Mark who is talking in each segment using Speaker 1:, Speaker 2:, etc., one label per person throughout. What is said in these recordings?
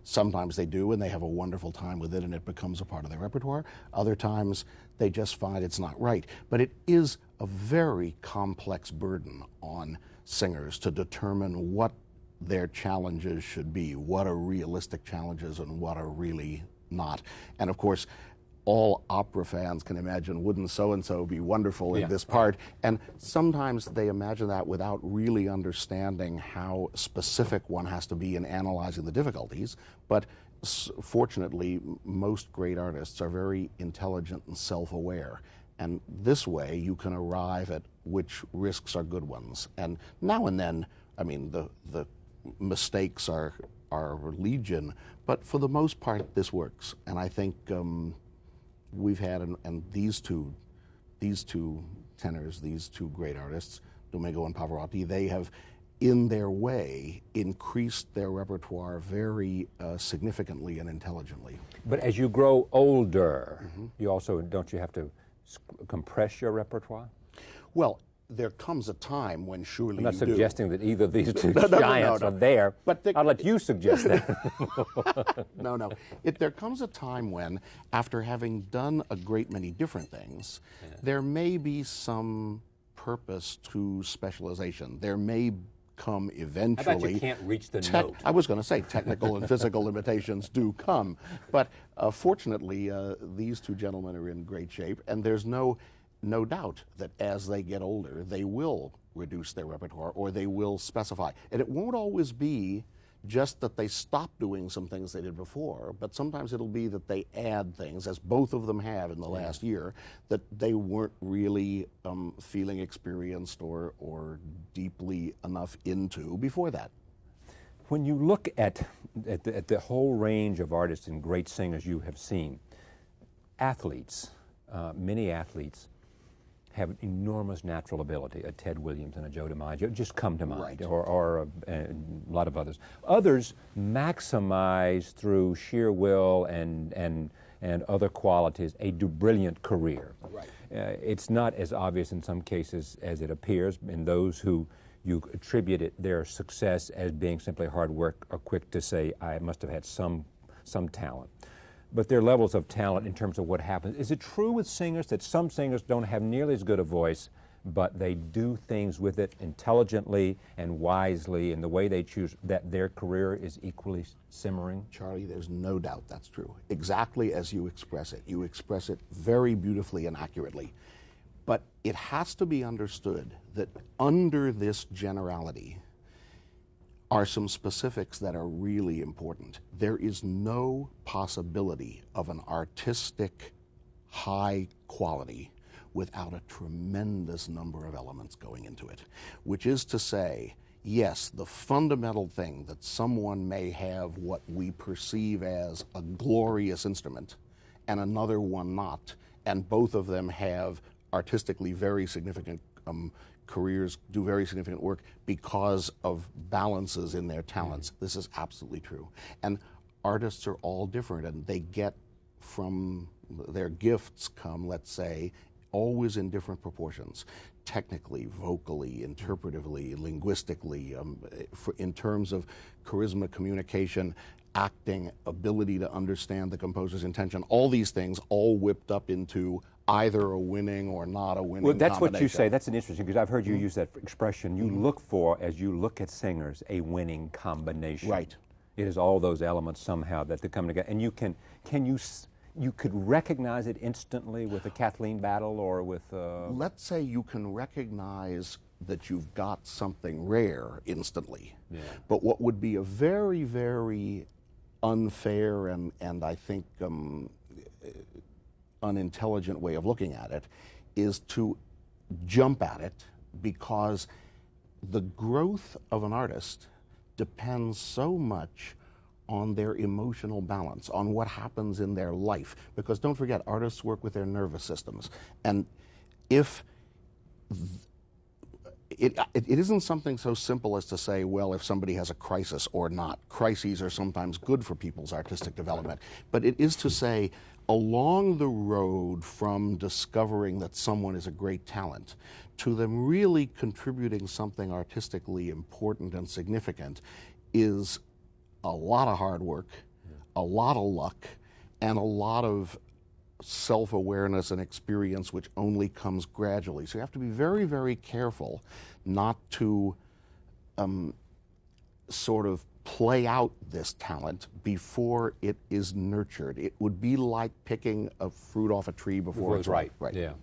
Speaker 1: Sometimes they do, and they have a wonderful time with it, and it becomes a part of their repertoire. Other times, they just find it's not right. But it is a very complex burden on singers to determine what their challenges should be, what are realistic challenges and what are really not. And of course, all opera fans can imagine, wouldn't so-and-so be wonderful in this part? And sometimes they imagine that without really understanding how specific one has to be in analyzing the difficulties. But fortunately, most great artists are very intelligent and self-aware. And this way, you can arrive at which risks are good ones. And now and then, I mean, the mistakes are legion, but for the most part, this works. And I think we've had, and these two tenors, these two great artists, Domingo and Pavarotti, they have, in their way, increased their repertoire very significantly and intelligently.
Speaker 2: But as you grow older, you also, don't you have to compress your repertoire?
Speaker 1: Well, there comes a time when surely
Speaker 2: I'm not
Speaker 1: you
Speaker 2: suggesting
Speaker 1: do.
Speaker 2: that either of these two giants are there,
Speaker 1: but
Speaker 2: I'll let you suggest that.
Speaker 1: No. There comes a time when, after having done a great many different things, there may be some purpose to specialization. There may come eventually.
Speaker 2: How about you can't reach the note?
Speaker 1: I was going to say technical and physical limitations do come, but fortunately these two gentlemen are in great shape, and there's no doubt that as they get older, they will reduce their repertoire or they will specify. And it won't always be just that they stop doing some things they did before, but sometimes it'll be that they add things, as both of them have in the last year, that they weren't really feeling experienced or deeply enough into before that.
Speaker 2: When you look at the whole range of artists and great singers you have seen, athletes, many athletes, have enormous natural ability. A Ted Williams and a Joe DiMaggio just come to mind,
Speaker 1: right.
Speaker 2: or a lot of others. Others maximize through sheer will and other qualities a brilliant career.
Speaker 1: Right.
Speaker 2: It's not as obvious in some cases as it appears in those who you attribute their success as being simply hard work, are quick to say, I must have had some talent. But their levels of talent in terms of what happens. Is it true with singers that some singers don't have nearly as good a voice, but they do things with it intelligently and wisely in the way they choose, that their career is equally simmering?
Speaker 1: Charlie, there's no doubt that's true. Exactly as you express it. You express it very beautifully and accurately. But it has to be understood that under this generality are some specifics that are really important. There is no possibility of an artistic high quality without a tremendous number of elements going into it, which is to say, yes, the fundamental thing that someone may have what we perceive as a glorious instrument and another one not, and both of them have artistically very significant careers, do very significant work because of balances in their talents. This is absolutely true. And artists are all different, and they get from their gifts come, let's say, always in different proportions, technically, vocally, interpretively, linguistically, in terms of charisma, communication, acting, ability to understand the composer's intention, all these things all whipped up into either a winning or not a winning.
Speaker 2: Well, that's what you say. That's an interesting, because I've heard you use that expression. You look for, as you look at singers, a winning combination.
Speaker 1: Right.
Speaker 2: It is all those elements somehow that they come together, and you could recognize it instantly with a Kathleen Battle or with.
Speaker 1: Let's say you can recognize that you've got something rare instantly. Yeah. But what would be a very, very unfair and I think unintelligent way of looking at it is to jump at it, because the growth of an artist depends so much on their emotional balance, on what happens in their life. Because don't forget, artists work with their nervous systems. And if it isn't something so simple as to say, well, if somebody has a crisis or not. Crises are sometimes good for people's artistic development. But it is to say, along the road from discovering that someone is a great talent to them really contributing something artistically important and significant is a lot of hard work a lot of luck and a lot of self-awareness and experience, which only comes gradually. So you have to be very, very careful not to sort of play out this talent before it is nurtured. It would be like picking a fruit off a tree before it's ripe. Right.
Speaker 2: Yeah,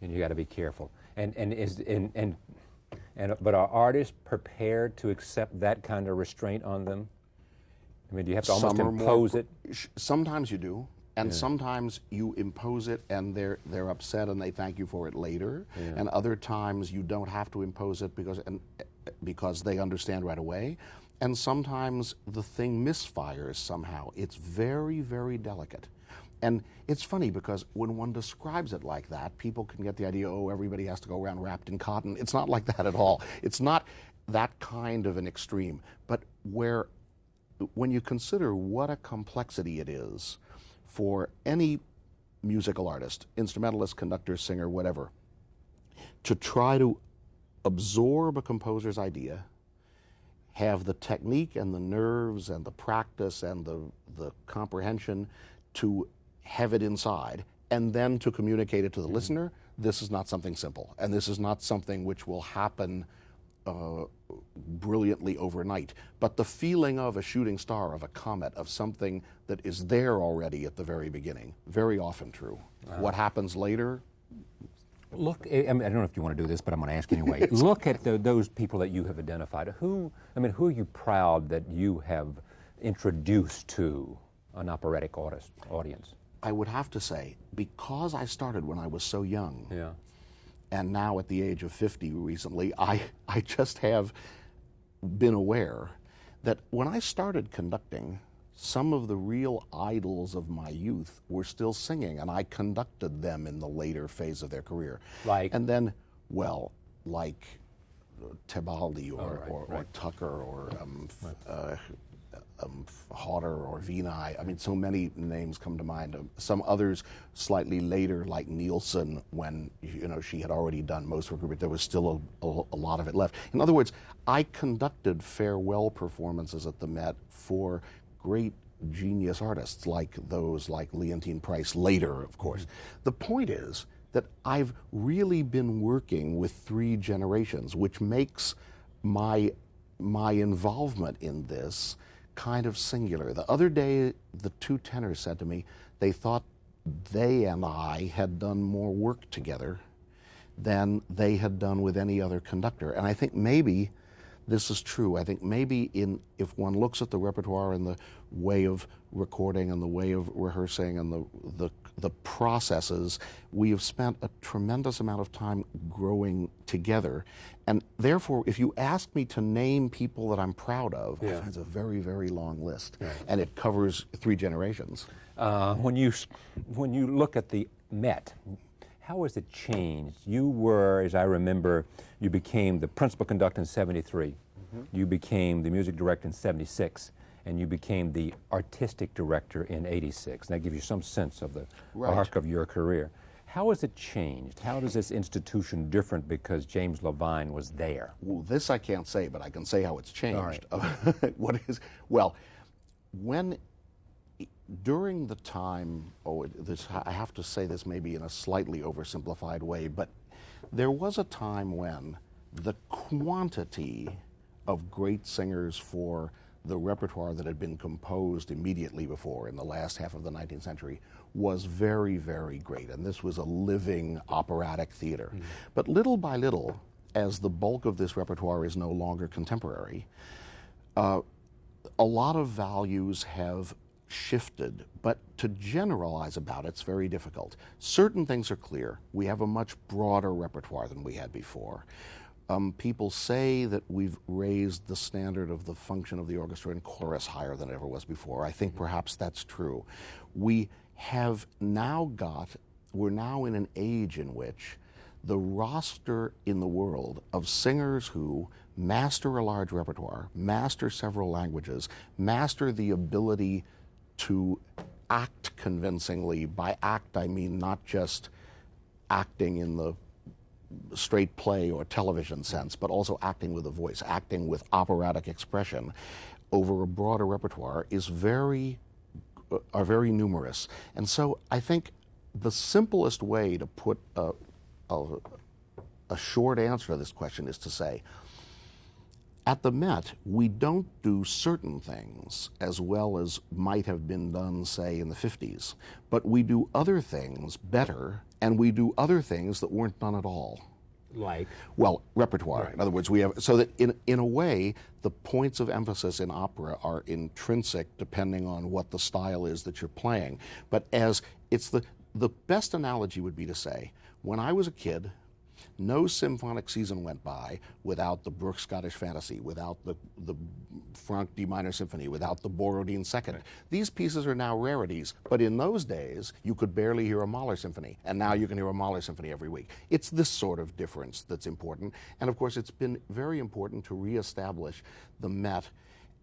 Speaker 2: and you got to be careful. But are artists prepared to accept that kind of restraint on them? I mean, do you have to almost impose it?
Speaker 1: Sometimes you do, and sometimes you impose it and they're upset and they thank you for it later. Yeah. And other times you don't have to impose it because they understand right away. And sometimes the thing misfires somehow. It's very, very delicate. And it's funny because when one describes it like that, people can get the idea, oh, everybody has to go around wrapped in cotton. It's not like that at all. It's not that kind of an extreme. But when you consider what a complexity it is for any musical artist, instrumentalist, conductor, singer, whatever, to try to absorb a composer's idea, have the technique and the nerves and the practice and the comprehension to have it inside, and then to communicate it to the listener, this is not something simple. And this is not something which will happen brilliantly overnight. But the feeling of a shooting star, of a comet, of something that is there already at the very beginning, very often true. What happens later?
Speaker 2: Look, I don't know if you want to do this, but I'm going to ask anyway. Look at those people that you have identified. Who are you proud that you have introduced to an operatic audience?
Speaker 1: I would have to say, because I started when I was so young, and now at the age of 50 recently, I just have been aware that when I started conducting, some of the real idols of my youth were still singing, and I conducted them in the later phase of their career.
Speaker 2: Like?
Speaker 1: And then, well, like Tebaldi or Tucker or Hodder or Vina. I mean, so many names come to mind. Some others slightly later, like Nielsen, when she had already done most of her career, but there was still a lot of it left. In other words, I conducted farewell performances at the Met for great genius artists like Leontine Price, later, of course. The point is that I've really been working with 3 generations, which makes my involvement in this kind of singular. The other day, the 2 tenors said to me they thought they and I had done more work together than they had done with any other conductor. And I think maybe this is true. I think maybe if one looks at the repertoire and the way of recording and the way of rehearsing and the processes, we have spent a tremendous amount of time growing together. And therefore, if you ask me to name people that I'm proud of, it's a very, very long list. Right. And it covers 3 generations.
Speaker 2: When you look at the Met, how has it changed? You were, as I remember, you became the principal conductor in '73. You became the music director in '76, and you became the artistic director in '86. And that gives you some sense of the arc of your career. How has it changed? How does this institution different because James Levine was there?
Speaker 1: Well, this I can't say, but I can say how it's changed.
Speaker 2: All right.
Speaker 1: During the time, I have to say this maybe in a slightly oversimplified way, but there was a time when the quantity of great singers for the repertoire that had been composed immediately before in the last half of the 19th century was very, very great. And this was a living operatic theater. But little by little, as the bulk of this repertoire is no longer contemporary, a lot of values have shifted, but to generalize about it's very difficult. Certain things are clear. We have a much broader repertoire than we had before. People say that we've raised the standard of the function of the orchestra and chorus higher than it ever was before. I think perhaps that's true. We're now in an age in which the roster in the world of singers who master a large repertoire, master several languages, master the ability to act convincingly. By act, I mean not just acting in the straight play or television sense, but also acting with a voice, acting with operatic expression over a broader repertoire is very are very numerous. And so I think the simplest way to put a short answer to this question is to say, at the Met, we don't do certain things as well as might have been done, say, in the 50s, but we do other things better, and we do other things that weren't done at all.
Speaker 2: Like?
Speaker 1: Well, repertoire.
Speaker 2: Right.
Speaker 1: In other words, we have, so that in a way, the points of emphasis in opera are intrinsic depending on what the style is that you're playing. But as it's the best analogy would be to say, when I was a kid, no symphonic season went by without the Bruch Scottish Fantasy, without the Franck D minor symphony, without the Borodin Second. Right. These pieces are now rarities, but in those days you could barely hear a Mahler symphony, and now you can hear a Mahler symphony every week. It's this sort of difference that's important, and of course it's been very important to reestablish the Met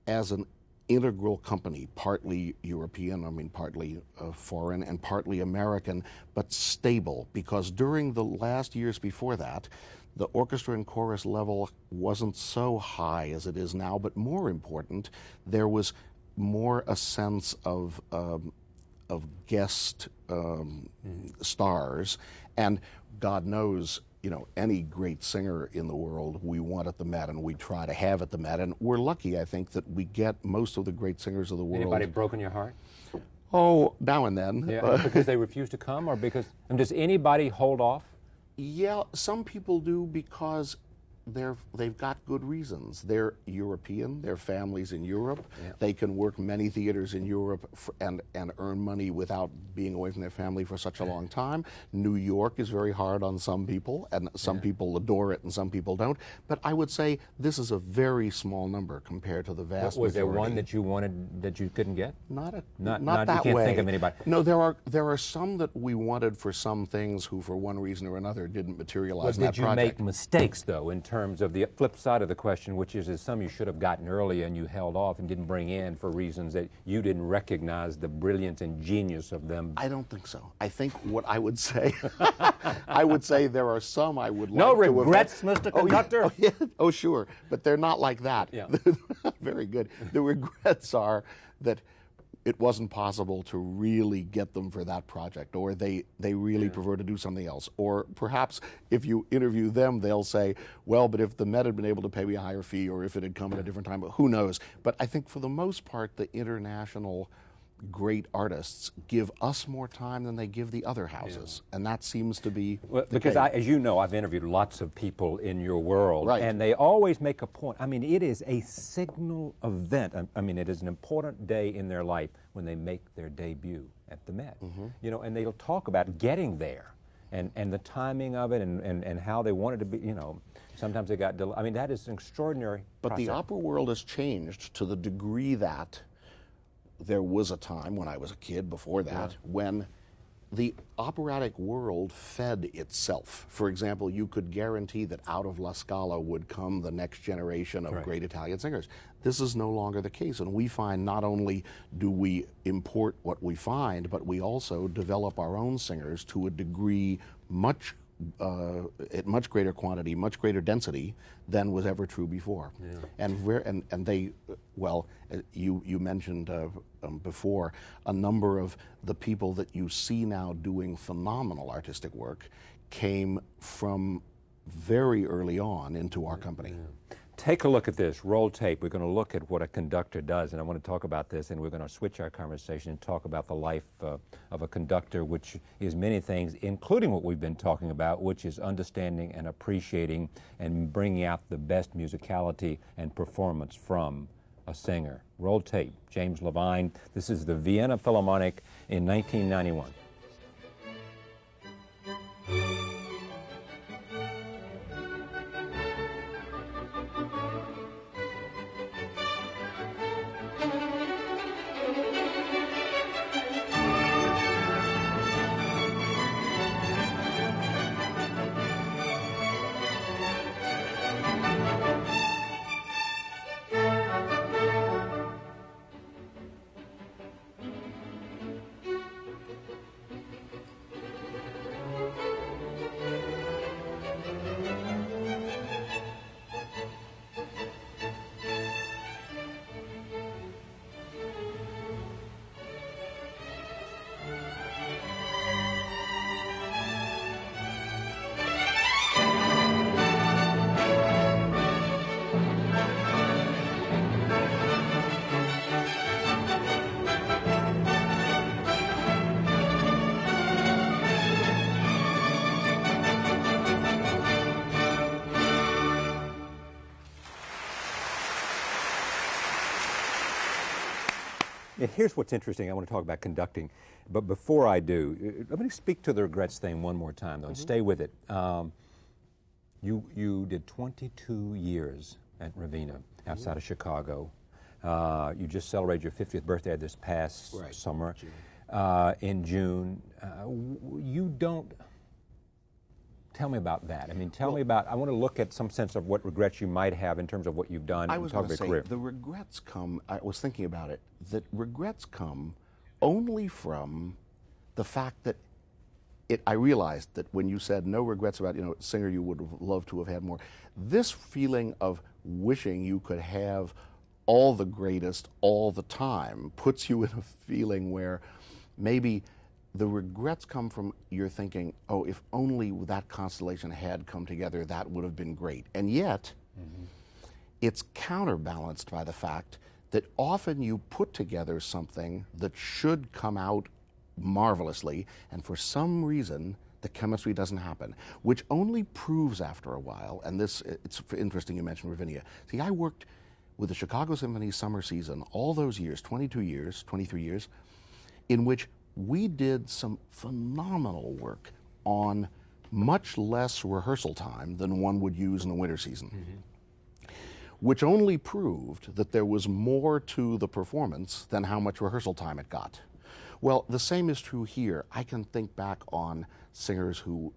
Speaker 1: as an integral company, partly European, I mean partly foreign, and partly American, but stable, because during the last years before that, the orchestra and chorus level wasn't so high as it is now, but more important, there was more a sense of guest stars, and God knows, you know, any great singer in the world we want at the Met, and we try to have at the Met, and we're lucky, I think, that we get most of the great singers of the world.
Speaker 2: Anybody broken your heart?
Speaker 1: Oh, now and then.
Speaker 2: Yeah, because they refuse to come, or because, and does anybody hold off?
Speaker 1: Yeah, some people do because they've got good reasons. They're European, their families in Europe. Yeah. They can work many theaters in Europe and earn money without being away from their family for such a long time. New York is very hard on some people, and some people adore it and some people don't. But I would say this is a very small number compared to the vast majority.
Speaker 2: Was there one that you wanted that you couldn't get?
Speaker 1: Not that
Speaker 2: you can't
Speaker 1: way.
Speaker 2: Think of anybody.
Speaker 1: No, there are some that we wanted for some things who, for one reason or another, didn't materialize in that project.
Speaker 2: Did you make mistakes, though, in terms of the flip side of the question, which is some you should have gotten early and you held off and didn't bring in for reasons that you didn't recognize the brilliance and genius of them?
Speaker 1: I don't think so. I think what I would say, I would say there are some I would like
Speaker 2: no
Speaker 1: to
Speaker 2: regrets, Mr. Conductor?
Speaker 1: Oh, sure, but they're not like that.
Speaker 2: Yeah.
Speaker 1: Very good. The regrets are that it wasn't possible to really get them for that project, or they really prefer to do something else. Or perhaps if you interview them, they'll say, well, but if the Met had been able to pay me a higher fee, or if it had come at a different time, but who knows. But I think for the most part, the international great artists give us more time than they give the other houses, and that seems to be
Speaker 2: because as you know, I've interviewed lots of people in your world,
Speaker 1: right,
Speaker 2: and they always make a point. I mean, it is a signal event. I mean, it is an important day in their life when they make their debut at the Met. You know, and they'll talk about getting there and the timing of it and how they wanted to be. You know, sometimes they got I mean, that is an extraordinary process.
Speaker 1: The opera world has changed to the degree that there was a time when I was a kid before that when the operatic world fed itself. For example, you could guarantee that out of La Scala would come the next generation of great Italian singers. This is no longer the case, and we find not only do we import what we find, but we also develop our own singers to a degree at much greater quantity, much greater density than was ever true before. And they, well, you mentioned before, a number of the people that you see now doing phenomenal artistic work came from very early on into our company.
Speaker 2: Take a look at this, roll tape. We're going to look at what a conductor does, and I want to talk about this, and we're going to switch our conversation and talk about the life of a conductor, which is many things, including what we've been talking about, which is understanding and appreciating and bringing out the best musicality and performance from a singer. Roll tape, James Levine. This is the Vienna Philharmonic in 1991. Here's what's interesting. I want to talk about conducting, but before I do, let me speak to the regrets thing one more time, though, and stay with it. You did 22 years at Ravenna outside of Chicago. You just celebrated your 50th birthday this past summer, in June. You don't. Tell me about that. I mean, tell me about, I want to look at some sense of what regrets you might have in terms of what you've done.
Speaker 1: I was going to say, the regrets come, I was thinking about it, that regrets come only from the fact that I realized that when you said no regrets about, singer you would have loved to have had more, this feeling of wishing you could have all the greatest all the time puts you in a feeling where maybe the regrets come from your thinking, oh, if only that constellation had come together, that would have been great. And yet, it's counterbalanced by the fact that often you put together something that should come out marvelously, and for some reason, the chemistry doesn't happen, which only proves after a while, and it's interesting you mentioned Ravinia. See, I worked with the Chicago Symphony summer season all those years, 22 years, 23 years, in which we did some phenomenal work on much less rehearsal time than one would use in the winter season, which only proved that there was more to the performance than how much rehearsal time it got. Well, the same is true here. I can think back on singers who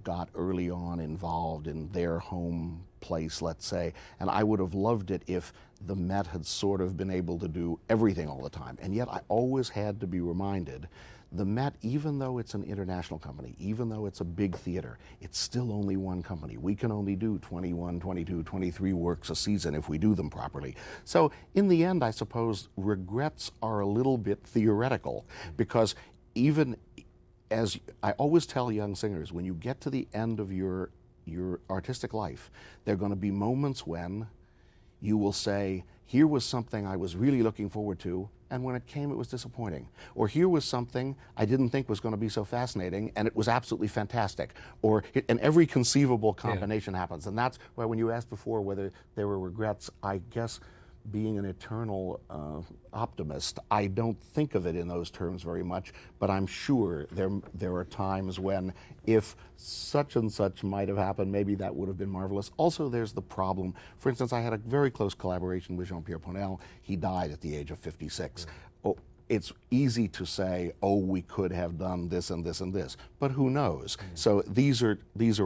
Speaker 1: got early on involved in their home place, let's say, and I would have loved it if the Met had sort of been able to do everything all the time. And yet I always had to be reminded, the Met, even though it's an international company, even though it's a big theater, it's still only one company. We can only do 21, 22, 23 works a season if we do them properly. So in the end, I suppose regrets are a little bit theoretical, because even as I always tell young singers, when you get to the end of your artistic life, there are going to be moments when you will say, here was something I was really looking forward to, and when it came, it was disappointing. Or here was something I didn't think was going to be so fascinating, and it was absolutely fantastic. And every conceivable combination happens. And that's why when you asked before whether there were regrets, I guess being an eternal optimist, I don't think of it in those terms very much, but I'm sure there are times when if such and such might have happened, maybe that would have been marvelous. Also, there's the problem. For instance, I had a very close collaboration with Jean-Pierre Ponel. He died at the age of 56. Oh, it's easy to say, oh, we could have done this and this and this, but who knows? So these are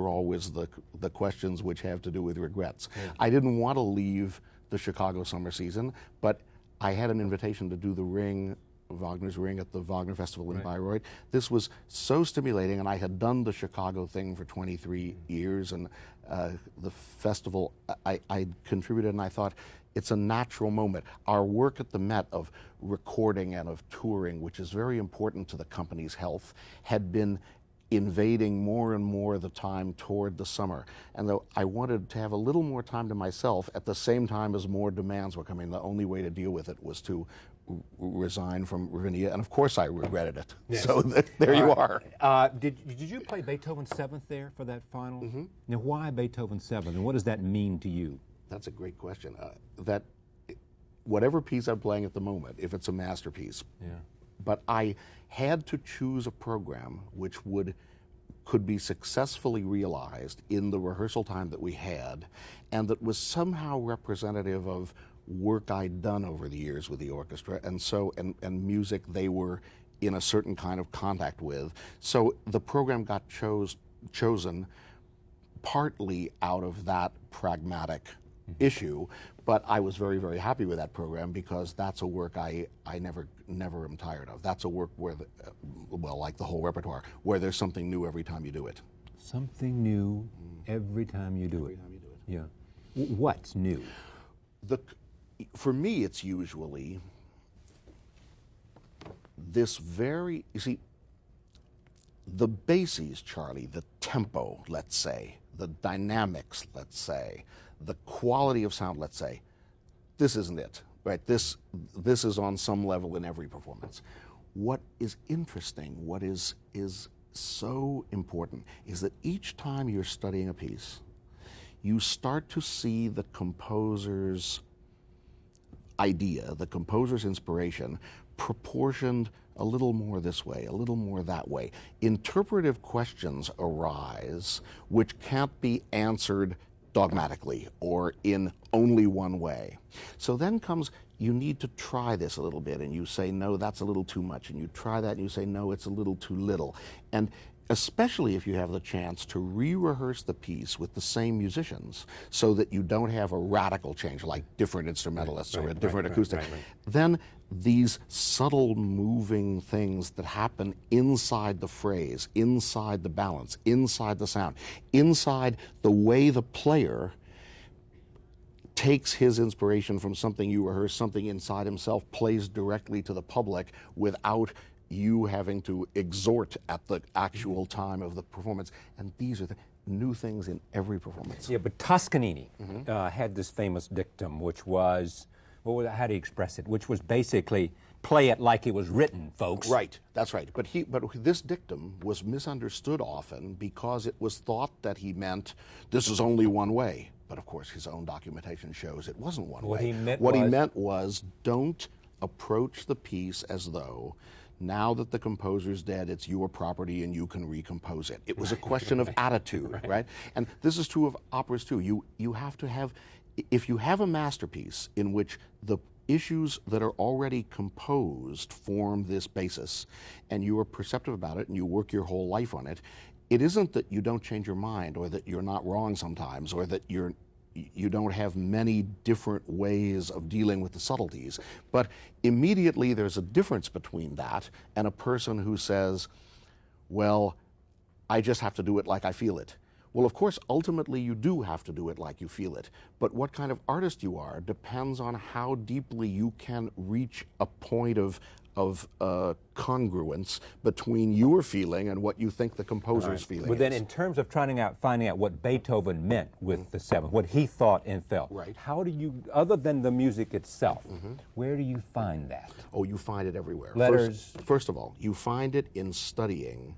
Speaker 1: always the questions which have to do with regrets. I didn't want to leave the Chicago summer season, but I had an invitation to do the Ring, Wagner's Ring, at the Wagner Festival in Bayreuth. This was so stimulating, and I had done the Chicago thing for 23 years, and the festival, I contributed, and I thought, it's a natural moment. Our work at the Met of recording and of touring, which is very important to the company's health, had been invading more and more the time toward the summer. And though I wanted to have a little more time to myself at the same time as more demands were coming, the only way to deal with it was to resign from Ravinia, and of course I regretted it. Yes. So there you are.
Speaker 2: Did you play Beethoven's Seventh there for that final? Now, why Beethoven's Seventh, and what does that mean to you?
Speaker 1: That's a great question. That whatever piece I'm playing at the moment, if it's a masterpiece, but I had to choose a program which could be successfully realized in the rehearsal time that we had, and that was somehow representative of work I'd done over the years with the orchestra, and music they were in a certain kind of contact with. So the program got chosen partly out of that pragmatic issue, but I was very, very happy with that program, because that's a work I never am tired of. That's a work where, well, like the whole repertoire, where there's something new every time you do it.
Speaker 2: Something new every time you do it. Yeah. What's new?
Speaker 1: For me, it's usually this you see, the bases, Charlie, the tempo, let's say, the dynamics, let's say, the quality of sound, let's say, this isn't it, right? This is on some level in every performance. What is interesting, what is so important, is that each time you're studying a piece, you start to see the composer's idea, the composer's inspiration, proportioned a little more this way, a little more that way. Interpretive questions arise which can't be answered dogmatically or in only one way. So then comes, you need to try this a little bit, and you say, no, that's a little too much, and you try that and you say, no, it's a little too little. And especially if you have the chance to re-rehearse the piece with the same musicians so that you don't have a radical change, like different instrumentalists or a different acoustic, then these subtle moving things that happen inside the phrase, inside the balance, inside the sound, inside the way the player takes his inspiration from something you rehearse, something inside himself, plays directly to the public without you having to exhort at the actual time of the performance. And these are the new things in every performance.
Speaker 2: Yeah, but Toscanini had this famous dictum, which was, how do you express it? Which was basically, play it like it was written, folks.
Speaker 1: Right, that's right. But this dictum was misunderstood often because it was thought that he meant this is only one way. But of course, his own documentation shows it wasn't one way. What he meant was, don't approach the piece as though now that the composer's dead, it's your property and you can recompose it. It was a question of attitude, right? And this is true of operas too. You have to have, if you have a masterpiece in which the issues that are already composed form this basis, and you are perceptive about it and you work your whole life on it, it isn't that you don't change your mind or that you're not wrong sometimes or that you don't have many different ways of dealing with the subtleties. But immediately there's a difference between that and a person who says, well, I just have to do it like I feel it. Well, of course, ultimately you do have to do it like you feel it. But what kind of artist you are depends on how deeply you can reach a point of congruence between your feeling and what you think the composer's feeling
Speaker 2: But then
Speaker 1: is.
Speaker 2: in terms of finding out what Beethoven meant with the seventh, what he thought and felt, how do you, other than the music itself, where do you find that?
Speaker 1: Oh, you find it everywhere.
Speaker 2: Letters?
Speaker 1: First of all, you find it in studying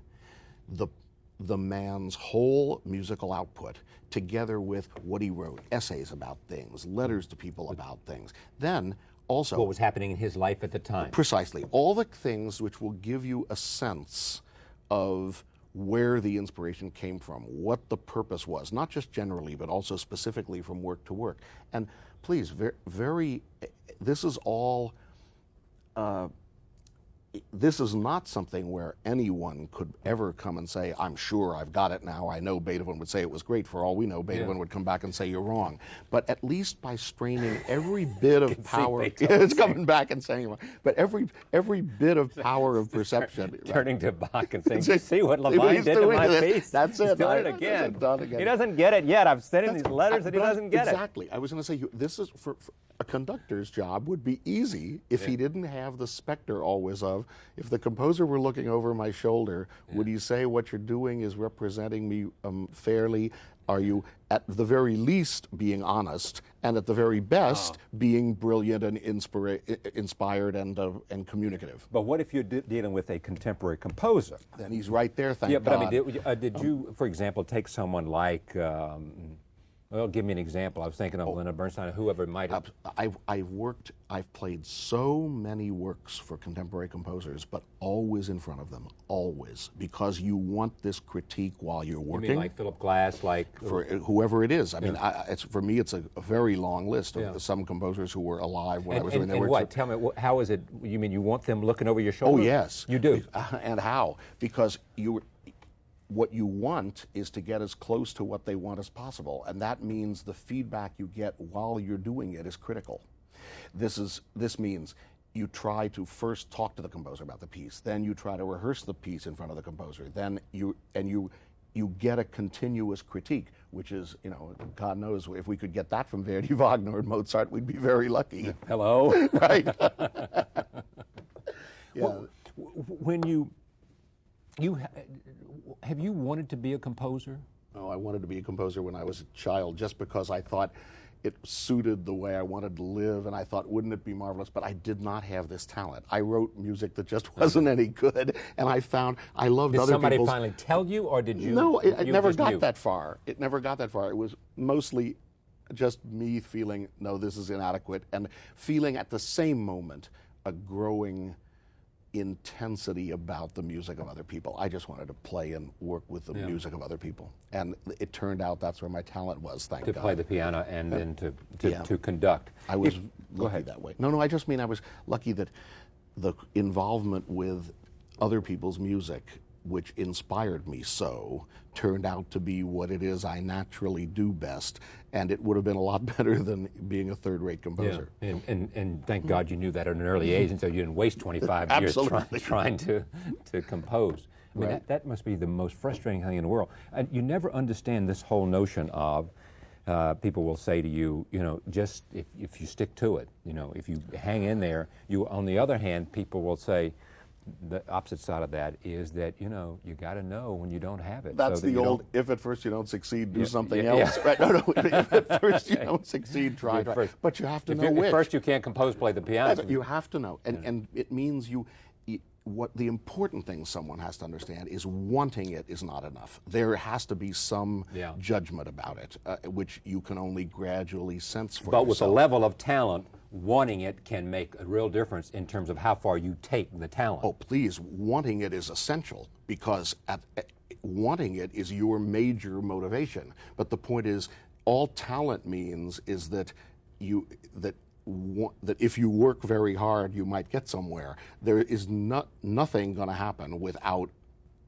Speaker 1: the man's whole musical output together with what he wrote, essays about things, letters to people about things. Then also,
Speaker 2: what was happening in his life at the time.
Speaker 1: Precisely. All the things which will give you a sense of where the inspiration came from, what the purpose was, not just generally, but also specifically from work to work. And please, this is all, this is not something where anyone could ever come and say, I'm sure I've got it now. I know Beethoven would say it was great. For all we know, Beethoven would come back and say you're wrong. But at least by straining every bit of power, it's coming back and saying you're wrong. But every bit of power of perception.
Speaker 2: Turning to Bach and saying, see what Levine did to my piece?
Speaker 1: That's it.
Speaker 2: He's doing it again. He doesn't get it yet. I've sent him these letters and he doesn't get it.
Speaker 1: Exactly. I was going to say, this is for a conductor's job would be easy if he didn't have the specter always of, if the composer were looking over my shoulder, would he say what you're doing is representing me fairly? Are you, at the very least, being honest, and at the very best, being brilliant and inspired and communicative?
Speaker 2: But what if you're dealing with a contemporary composer?
Speaker 1: Then he's right there, thank God.
Speaker 2: But I mean, did you, for example, take someone like, well, give me an example. I was thinking of Leonard Bernstein, whoever might have.
Speaker 1: I've played so many works for contemporary composers, but always in front of them, always, because you want this critique while you're working.
Speaker 2: You mean like Philip Glass, like?
Speaker 1: For whoever it is. I mean, for me, it's a very long list of some composers who were alive when I was doing their work.
Speaker 2: And what? Tell me, how is it, you mean you want them looking over your shoulder?
Speaker 1: Oh, yes.
Speaker 2: You do?
Speaker 1: And how? Because what you want is to get as close to what they want as possible, and that means the feedback you get while you're doing it is critical. This means you try to first talk to the composer about the piece, then you try to rehearse the piece in front of the composer, then you get a continuous critique, which is, God knows, if we could get that from Verdi, Wagner, and Mozart, we'd be very lucky.
Speaker 2: Hello?
Speaker 1: Right.
Speaker 2: Yeah. Well, when have you wanted to be a composer?
Speaker 1: Oh, I wanted to be a composer when I was a child, just because I thought it suited the way I wanted to live, and I thought, wouldn't it be marvelous? But I did not have this talent. I wrote music that just wasn't any good, and I found I loved other people's...
Speaker 2: Did somebody finally tell you, or did you...
Speaker 1: No, it never got that far. It never got that far. It was mostly just me feeling, no, this is inadequate, and feeling at the same moment a growing intensity about the music of other people. I just wanted to play and work with the music of other people. And it turned out that's where my talent was, thank God.
Speaker 2: To play the piano and then to conduct.
Speaker 1: I was lucky that way. No, I just mean I was lucky that the involvement with other people's music, which inspired me so, turned out to be what it is I naturally do best, and it would have been a lot better than being a third-rate composer.
Speaker 2: Yeah. And thank God you knew that at an early age, and so you didn't waste 25 years trying to compose. I mean, that must be the most frustrating thing in the world. And you never understand this whole notion of people will say to you, just if you stick to it, if you hang in there. On the other hand, people will say, the opposite side of that is that, you got to know when you don't have it.
Speaker 1: That's the old, if at first you don't succeed, do something else. Right? No, if at first you don't succeed, try. But you have to know which.
Speaker 2: At first you can't compose, play the piano.
Speaker 1: You have to know. And it means what the important thing someone has to understand is wanting it is not enough. There has to be some judgment about it, which you can only gradually sense for yourself.
Speaker 2: But with a level of talent, wanting it can make a real difference in terms of how far you take the talent.
Speaker 1: Oh, please, wanting it is essential, because wanting it is your major motivation. But the point is, all talent means is that that if you work very hard, you might get somewhere. There is nothing going to happen without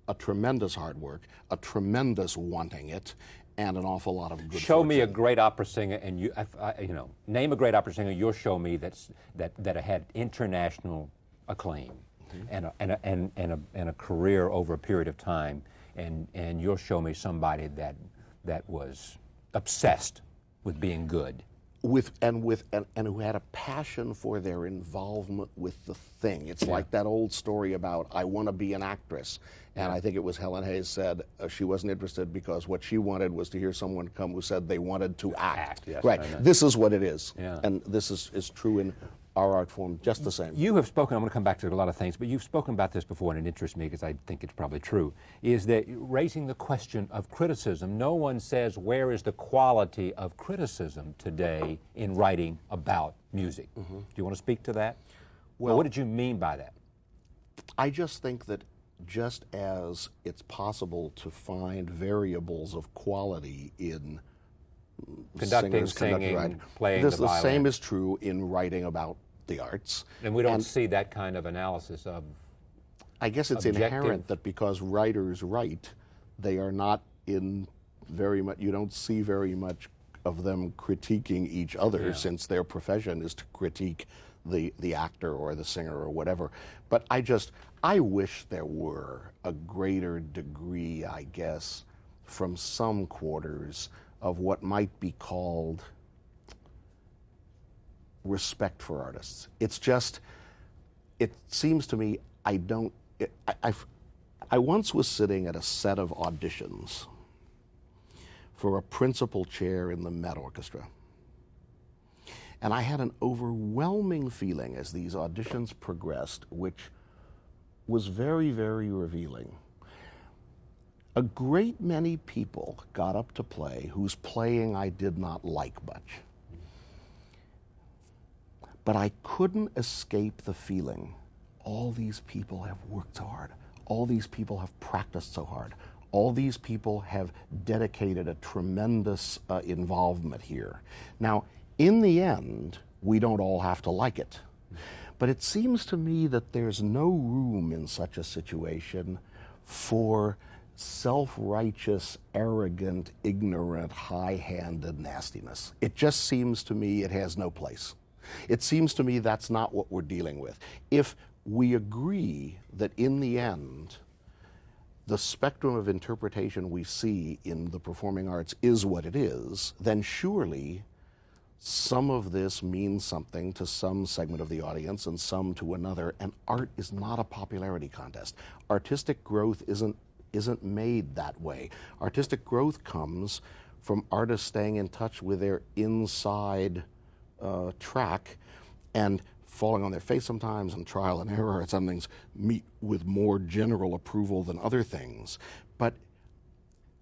Speaker 1: a tremendous hard work, a tremendous wanting it, and an awful lot of good
Speaker 2: Show
Speaker 1: fortune.
Speaker 2: me a great opera singer, and name a great opera singer. You'll show me that had international acclaim, and a career over a period of time, and you'll show me somebody that was obsessed with being good.
Speaker 1: And who had a passion for their involvement with the thing. It's like that old story about, I want to be an actress. And I think it was Helen Hayes said she wasn't interested because what she wanted was to hear someone come who said they wanted to act.
Speaker 2: Yes,
Speaker 1: right. This is what it is.
Speaker 2: Yeah.
Speaker 1: And this is true in our art form just the same.
Speaker 2: You have spoken, I'm going to come back to a lot of things, but you've spoken about this before, and it interests me because I think it's probably true, is that raising the question of criticism. No one says, where is the quality of criticism today in writing about music? Do you want to speak to that? Well, what did you mean by that?
Speaker 1: I just think that just as it's possible to find variables of quality in
Speaker 2: conducting, singing, playing the violin.
Speaker 1: The same is true in writing about the arts.
Speaker 2: And we don't see that kind of analysis of
Speaker 1: I guess it's inherent that because writers write, they are not in very much, you don't see very much of them critiquing each other, since their profession is to critique the actor or the singer or whatever. But I wish there were a greater degree, I guess, from some quarters of what might be called respect for artists. It's just, it seems to me I once was sitting at a set of auditions for a principal chair in the Met Orchestra. And I had an overwhelming feeling as these auditions progressed, which was very, very revealing. A great many people got up to play whose playing I did not like much. But I couldn't escape the feeling, all these people have worked so hard. All these people have practiced so hard. All these people have dedicated a tremendous involvement here. Now, in the end, we don't all have to like it. But it seems to me that there's no room in such a situation for self-righteous, arrogant, ignorant, high-handed nastiness. It just seems to me it has no place. It seems to me that's not what we're dealing with. If we agree that in the end, the spectrum of interpretation we see in the performing arts is what it is, then surely some of this means something to some segment of the audience and some to another, and art is not a popularity contest. Artistic growth isn't made that way. Artistic growth comes from artists staying in touch with their inside track and falling on their face sometimes, and trial and error, and some things meet with more general approval than other things. But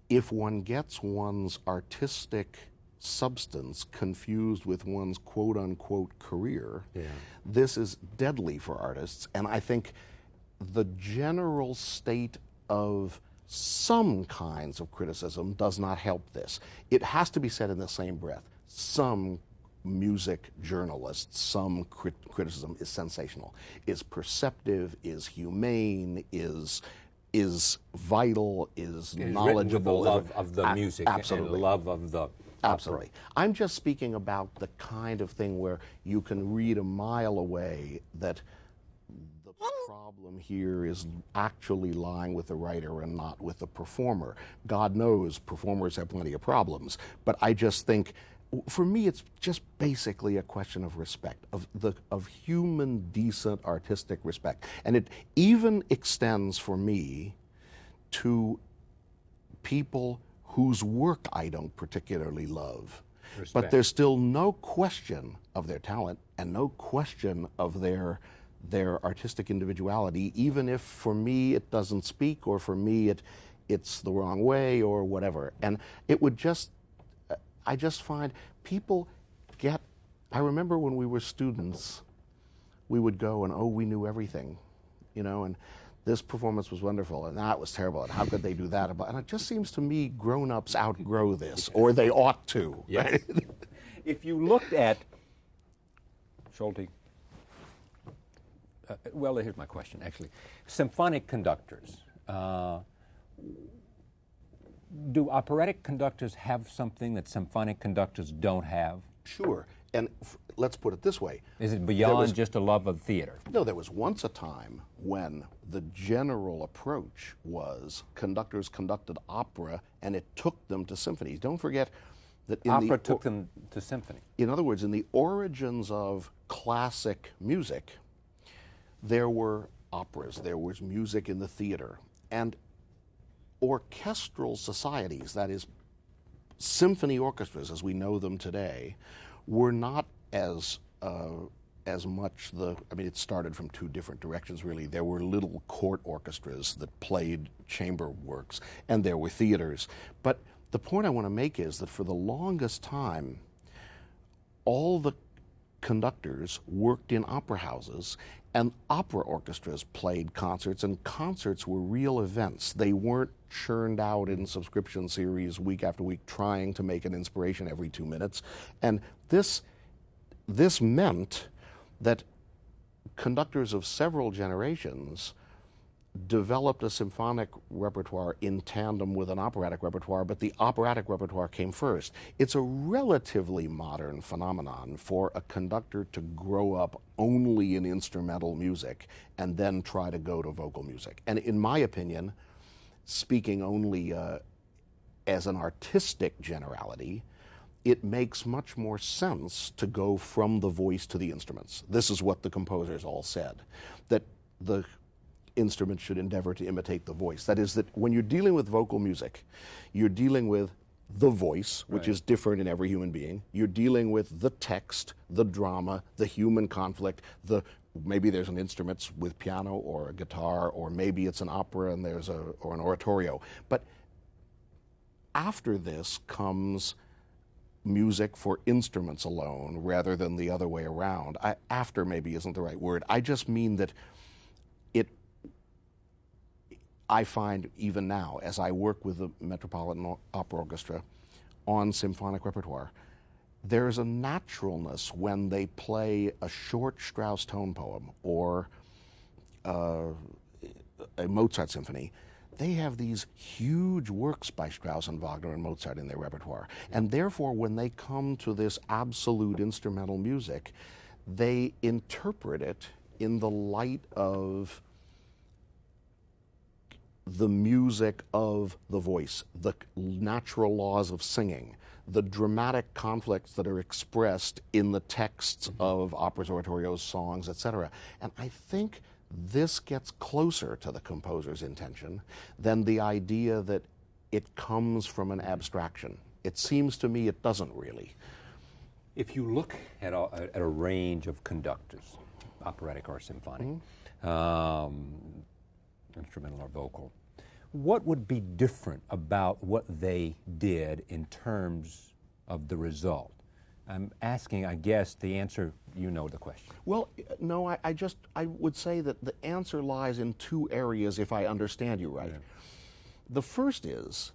Speaker 1: if one gets one's artistic substance confused with one's quote-unquote career, this is deadly for artists. And I think the general state of some kinds of criticism does not help this. It has to be said in the same breath. Some music journalists, some criticism is sensational, is perceptive, is humane, is vital, is knowledgeable.
Speaker 2: With the love of the music
Speaker 1: absolutely.
Speaker 2: and love of the
Speaker 1: Absolutely.
Speaker 2: opera.
Speaker 1: I'm just speaking about the kind of thing where you can read a mile away that the problem here is actually lying with the writer and not with the performer. God knows performers have plenty of problems, but I just think, for me, it's just basically a question of respect, of human, decent, artistic respect. And it even extends for me to people whose work I don't particularly love.
Speaker 2: Respect.
Speaker 1: But there's still no question of their talent and no question of their artistic individuality, even if for me it doesn't speak, or for me it's the wrong way, or whatever. And it would just, I just find people get, I remember when we were students, we would go and, oh, we knew everything, you know, and this performance was wonderful, and that was terrible, and how could they do that? And it just seems to me grown-ups outgrow this, or they ought to.
Speaker 2: Yes. Right? If you looked at Schulte, well, here's my question, actually. Symphonic conductors. Do operatic conductors have something that symphonic conductors don't have?
Speaker 1: Sure. And let's put it this way.
Speaker 2: Is it beyond just a love of theater?
Speaker 1: No, there was once a time when the general approach was conductors conducted opera and it took them to symphonies. Don't forget that
Speaker 2: opera took them to symphony.
Speaker 1: In other words, in the origins of classic music, there were operas, there was music in the theater, and orchestral societies, that is, symphony orchestras as we know them today, were not as much I mean, it started from two different directions, really. There were little court orchestras that played chamber works, and there were theaters. But the point I want to make is that for the longest time, all the conductors worked in opera houses, and opera orchestras played concerts, and concerts were real events. They weren't churned out in subscription series week after week trying to make an inspiration every 2 minutes. And this meant that conductors of several generations developed a symphonic repertoire in tandem with an operatic repertoire, but the operatic repertoire came first. It's a relatively modern phenomenon for a conductor to grow up only in instrumental music and then try to go to vocal music. And in my opinion, speaking only as an artistic generality, it makes much more sense to go from the voice to the instruments. This is what the composers all said, that the instrument should endeavor to imitate the voice. That is, that when you're dealing with vocal music, you're dealing with the voice, which is different in every human being. You're dealing with the text, the drama, the human conflict, maybe there's an instrument with piano or a guitar, or maybe it's an opera and there's an oratorio. But after this comes music for instruments alone rather than the other way around. After maybe isn't the right word. I just mean that I find even now, as I work with the Metropolitan Opera Orchestra on symphonic repertoire, there's a naturalness when they play a short Strauss tone poem or a Mozart symphony. They have these huge works by Strauss and Wagner and Mozart in their repertoire. And therefore, when they come to this absolute instrumental music, they interpret it in the light of the music of the voice, the natural laws of singing, the dramatic conflicts that are expressed in the texts of operas, oratorios, songs, etc. And I think this gets closer to the composer's intention than the idea that it comes from an abstraction. It seems to me it doesn't really.
Speaker 2: If you look at a range of conductors, operatic or symphonic, instrumental or vocal, what would be different about what they did in terms of the result? I'm asking, I guess, the answer, you know the question.
Speaker 1: Well, no, I would say that the answer lies in two areas, if I understand you right.
Speaker 2: Yeah.
Speaker 1: The first is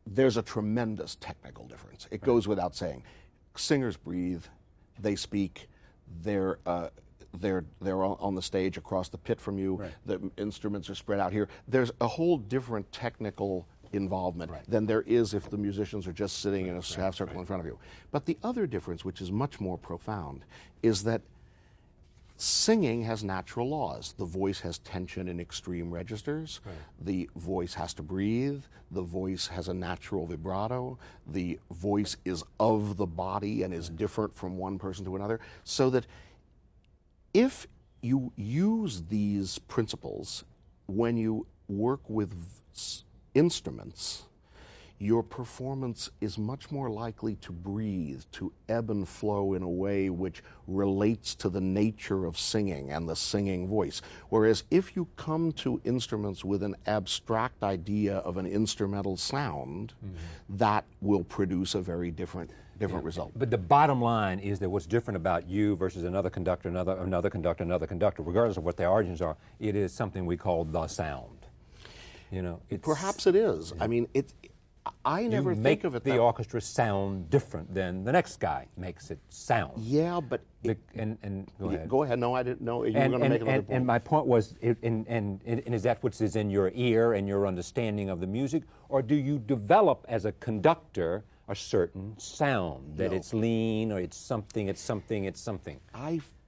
Speaker 1: there's a tremendous technical difference. It goes without saying. Singers breathe, they speak, they're on the stage across the pit from you.
Speaker 2: Right.
Speaker 1: The instruments are spread out here. There's a whole different technical involvement than there is if the musicians are just sitting in a half circle in front of you. But the other difference, which is much more profound, is that singing has natural laws. The voice has tension in extreme registers. Right. The voice has to breathe. The voice has a natural vibrato. The voice is of the body and is different from one person to another. So that if you use these principles when you work with instruments, your performance is much more likely to breathe, to ebb and flow in a way which relates to the nature of singing and the singing voice. Whereas if you come to instruments with an abstract idea of an instrumental sound, that will produce a very different result.
Speaker 2: But the bottom line is that what's different about you versus another conductor, another conductor, regardless of what their origins are, it is something we call the sound. You know,
Speaker 1: perhaps it is. I mean, I never think of it
Speaker 2: the orchestra sound different than the next guy makes it sound.
Speaker 1: Yeah, but
Speaker 2: and go ahead.
Speaker 1: Go ahead. No, I didn't know you were going to make another point.
Speaker 2: And my point was, and is that what is in your ear and your understanding of the music, or do you develop as a conductor a certain sound that it's lean or it's something?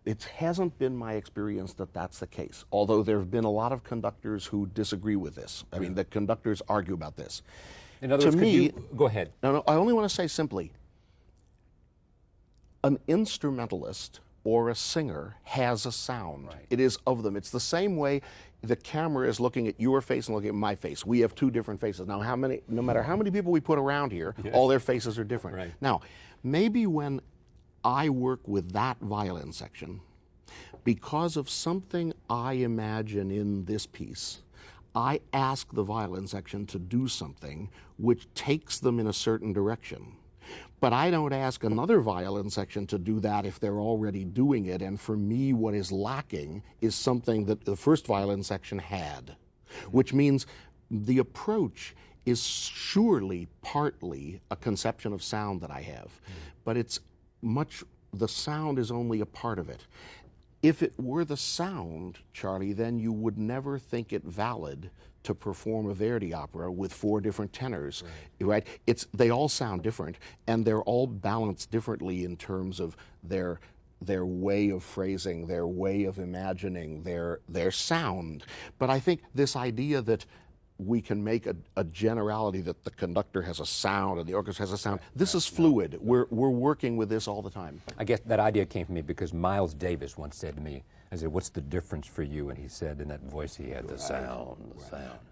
Speaker 2: It
Speaker 1: hasn't been my experience that that's the case, although there have been a lot of conductors who disagree with this. I mean, the conductors argue about this.
Speaker 2: In other words, go ahead.
Speaker 1: No, I only want to say simply, an instrumentalist or a singer has a sound.
Speaker 2: Right.
Speaker 1: It is of them. It's the same way the camera is looking at your face and looking at my face. We have two different faces. Now, no matter how many people we put around here, all their faces are different.
Speaker 2: Right.
Speaker 1: Now, maybe when I work with that violin section, because of something I imagine in this piece, I ask the violin section to do something which takes them in a certain direction. But I don't ask another violin section to do that if they're already doing it, and for me what is lacking is something that the first violin section had, which means the approach is surely partly a conception of sound that I have, but the sound is only a part of it. If it were the sound, Charlie, then you would never think it valid to perform a Verdi opera with 4 different tenors, right? They all sound different, and they're all balanced differently in terms of their way of phrasing, their way of imagining, their sound. But I think this idea that we can make a generality that the conductor has a sound and the orchestra has a sound. This is fluid. We're working with this all the time.
Speaker 2: I guess that idea came from me because Miles Davis once said to me, I said, "What's the difference for you?" And he said in that voice he had, the sound.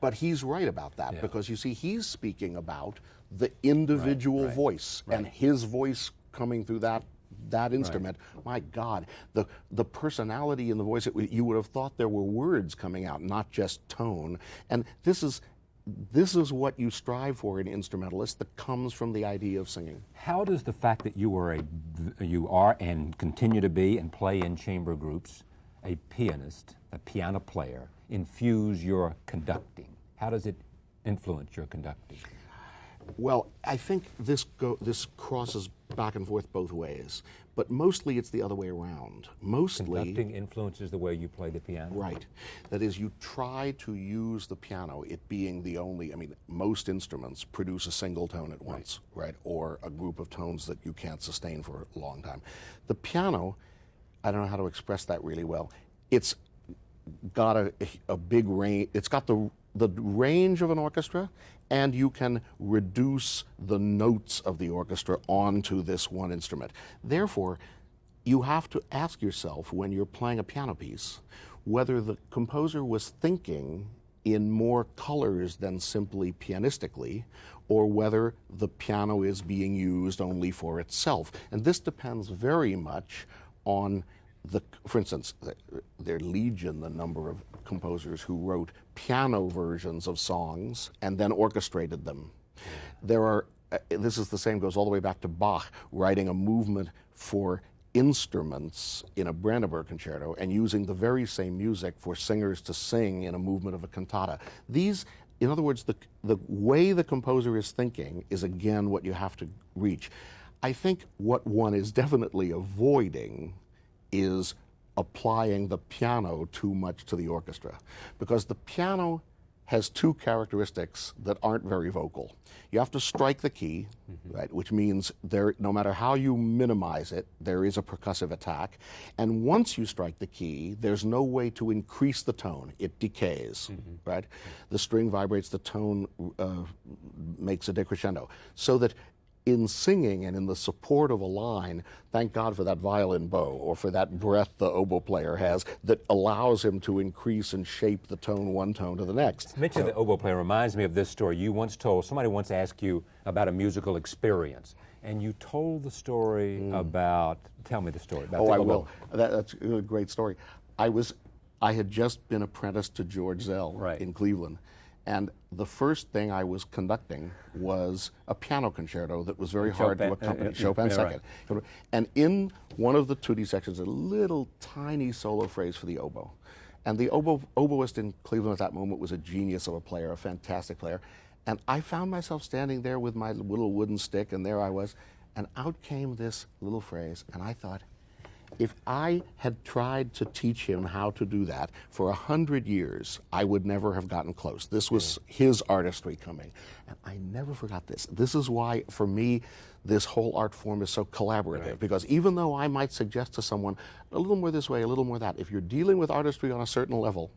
Speaker 1: But he's right about that because, you see, he's speaking about the individual voice and his voice coming through that instrument. My God, the personality in the voice, you would have thought there were words coming out, not just tone. And this is what you strive for in instrumentalists, that comes from the idea of singing.
Speaker 2: How does the fact that you are and continue to be and play in chamber groups, a pianist, a piano player, infuse your conducting? How does it influence your conducting?
Speaker 1: Well, I think this crosses back and forth both ways, but mostly it's the other way around.
Speaker 2: Conducting influences the way you play the piano?
Speaker 1: Right. That is, you try to use the piano, it being the only, most instruments produce a single tone at once, right? Or a group of tones that you can't sustain for a long time. The piano, I don't know how to express that really well. It's got a big range, it's got the range of an orchestra, and you can reduce the notes of the orchestra onto this one instrument. Therefore, you have to ask yourself when you're playing a piano piece whether the composer was thinking in more colors than simply pianistically, or whether the piano is being used only for itself. And this depends very much on for instance, they're legion the number of composers who wrote piano versions of songs and then orchestrated them. There are this is the same, goes all the way back to Bach, writing a movement for instruments in a Brandenburg concerto and using the very same music for singers to sing in a movement of a cantata. These, in other words, the way the composer is thinking is again what you have to reach. I think what one is definitely avoiding is applying the piano too much to the orchestra, because the piano has two characteristics that aren't very vocal. You have to strike the key, right, which means no matter how you minimize it, there is a percussive attack. And once you strike the key, there's no way to increase the tone. It decays, right? The string vibrates, the tone makes a decrescendo. So that in singing and in the support of a line, thank God for that violin bow or for that breath the oboe player has that allows him to increase and shape the tone one tone to the next.
Speaker 2: Mentioning the oboe player reminds me of this story. You once told, somebody once asked you about a musical experience, and you told the story about, tell me the story. About
Speaker 1: Oh,
Speaker 2: the
Speaker 1: I
Speaker 2: oboe.
Speaker 1: will. That's a great story. I had just been apprenticed to George Zell in Cleveland. And the first thing I was conducting was a piano concerto that was very hard to accompany, Chopin second. Right. And in one of the tutti sections, a little tiny solo phrase for the oboe. And the oboist in Cleveland at that moment was a genius of a player, a fantastic player. And I found myself standing there with my little wooden stick, and there I was, and out came this little phrase, and I thought, if I had tried to teach him how to do that for 100 years, I would never have gotten close. This was his artistry coming. And I never forgot this. This is why, for me, this whole art form is so collaborative. Because even though I might suggest to someone, a little more this way, a little more that, if you're dealing with artistry on a certain level,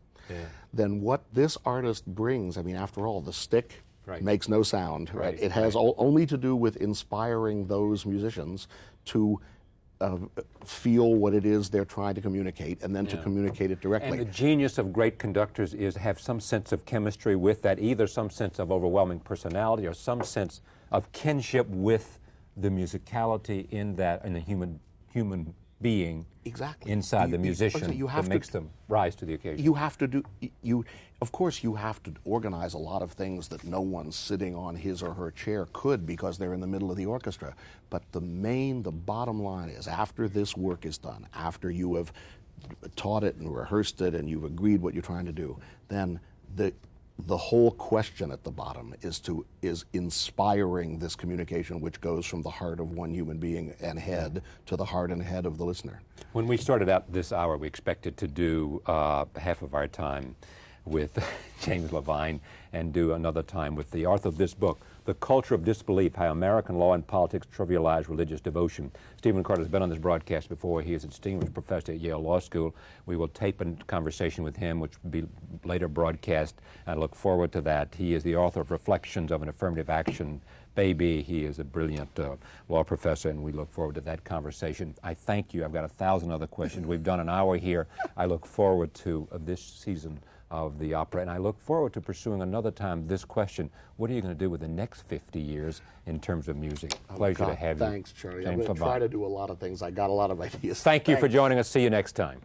Speaker 1: then what this artist brings, I mean, after all, the stick makes no sound. Right? It has only to do with inspiring those musicians to feel what it is they're trying to communicate, and then to communicate it directly.
Speaker 2: And the genius of great conductors is have some sense of chemistry with that, either some sense of overwhelming personality or some sense of kinship with the musicality in the human being inside the musician that makes them rise to the occasion.
Speaker 1: You have to do, of course you have to organize a lot of things that no one sitting on his or her chair could, because they're in the middle of the orchestra. But the bottom line is, after this work is done, after you have taught it and rehearsed it and you've agreed what you're trying to do, then the whole question at the bottom is inspiring this communication, which goes from the heart of one human being and head to the heart and head of the listener.
Speaker 2: When we started out this hour, we expected to do half of our time with James Levine and do another time with the author of this book, The Culture of Disbelief, How American Law and Politics Trivialize Religious Devotion. Stephen Carter has been on this broadcast before. He is a distinguished professor at Yale Law School. We will tape a conversation with him, which will be later broadcast. I look forward to that. He is the author of Reflections of an Affirmative Action Baby. He is a brilliant law professor, and we look forward to that conversation. I thank you. I've got 1,000 other questions. We've done an hour here. I look forward to this season of the opera, and I look forward to pursuing another time this question: what are you going to do with the next 50 years in terms of music? Pleasure to have you.
Speaker 1: Thanks, Charlie. I'm going to try to do a lot of things. I got a lot of ideas.
Speaker 2: Thank you for joining us. See you next time.